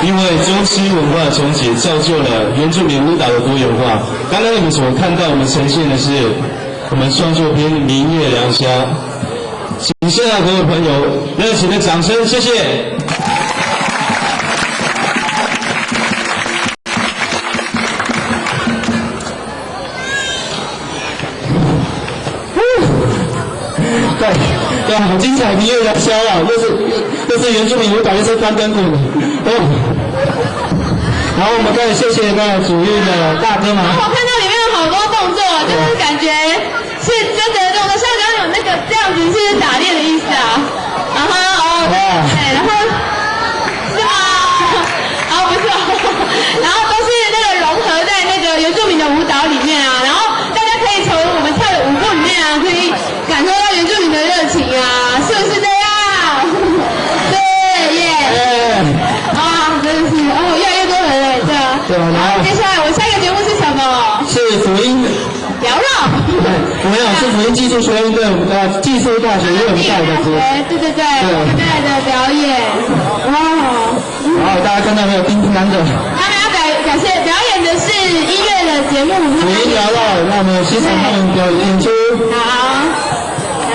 因为中西文化重启，造就了原住民舞蹈的多元化。刚刚你们所看到，我们呈现的是我们双秀篇《明月良宵》，请现场各位朋友热情的掌声，谢谢。对，好精彩！明月良宵啊，又是原住民舞蹈，又是翻跟鼓的。然后我们再谢谢那主乐的大哥嘛。我看到里面有好多动作，就是感觉是真的动作，像刚刚有那个这样子是打猎的意思啊。然后对，然后是吗？然后不是，然后都是那个融合在那个原住民的舞蹈里面啊。然后大家可以从我们跳的舞步里面啊，可以感受到原住民的热情啊，是不是这样？对耶！啊，真的是哦，越来越多人了，对啊。对，然后接下来我下一个节目是什么？是福音缭绕。没有，是福音技术学院对技术大学院带的歌。对，我们带来的表演。然后大家看到没有？叮叮当的。他们要感谢表演的是音乐的节目。福音缭绕，让我们欣赏他们表演出。好。来。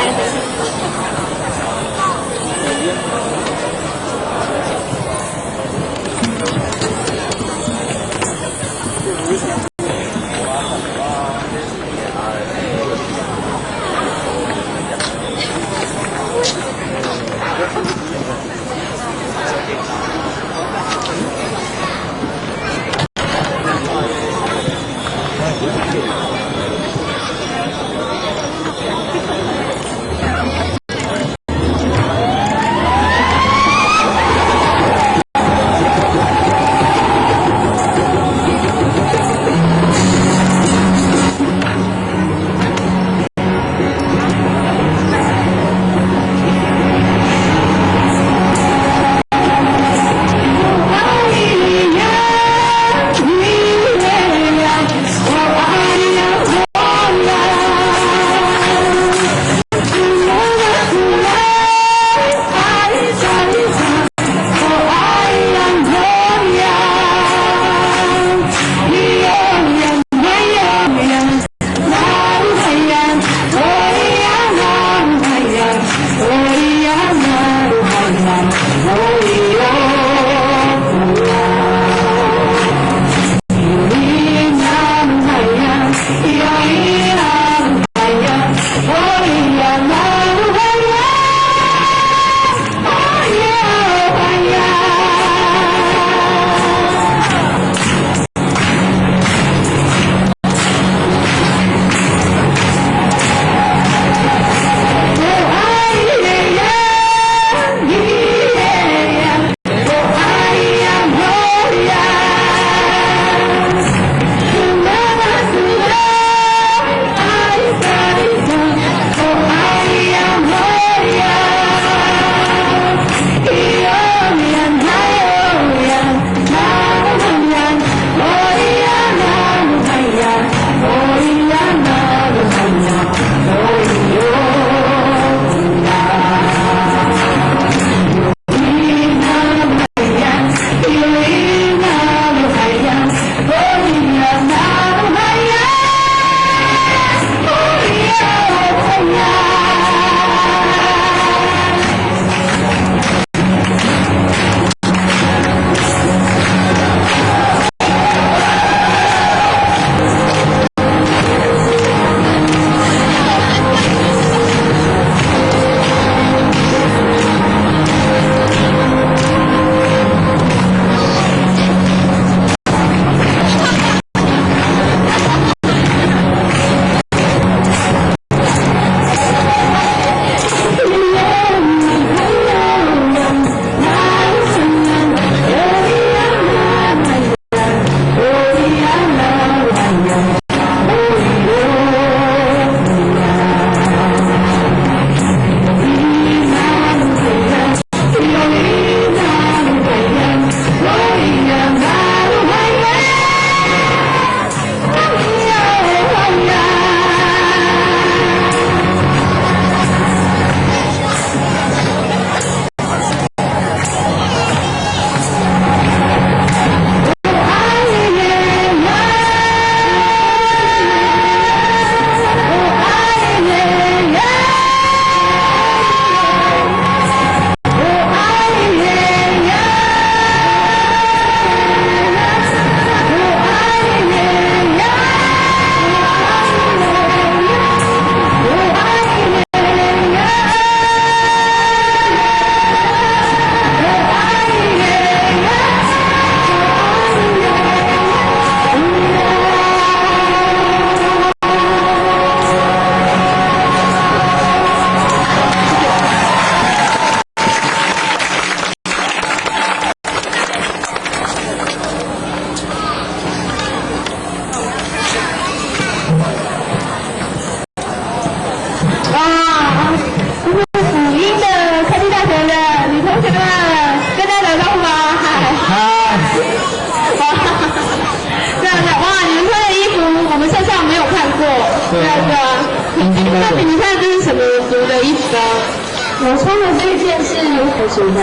我穿的这件是卢凯族的。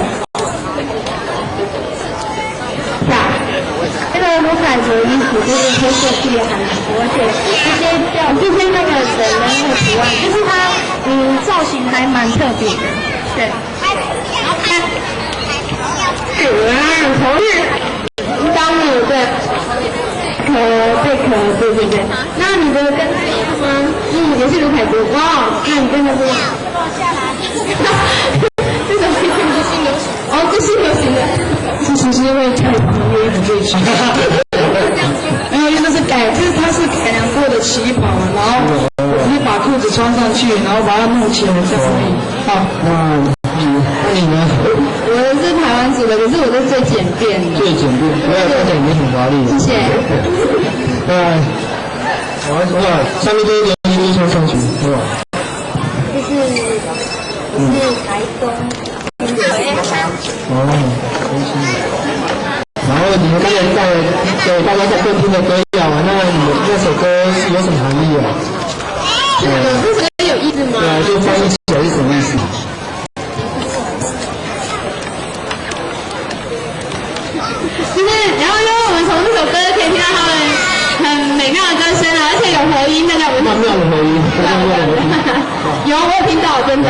是啊，这个卢凯族衣服就是黑色系列很多，而且这些那个的人物图案，就是它造型还蛮特别的。对。同日，当你对。对。那你的跟这个吗？也是卢凯族。哇，那你跟他不一样。这种是新流行。哦，这是流行的。这其实因为太低了，不对称。没有，因为这是它是改良过的旗袍，然后我直接把裤子穿上去，然后把它弄起来这样而已。好，那你呢？我是台湾族的，可是我是最简便的。最简便，不要看起来也很华丽。谢谢。哇，上面这一点就穿上去，对吧？这是台东。然后你们刚才给大家在客厅的歌谣，那你们那首歌是有什么含义啊？这首歌有意思吗？对啊，就翻译起来是什么意思？就是，然后因为我们从这首歌可以听到他们很美妙的歌声啊，而且有和音，大家有没有？妙的和音，有，我有听到，真的。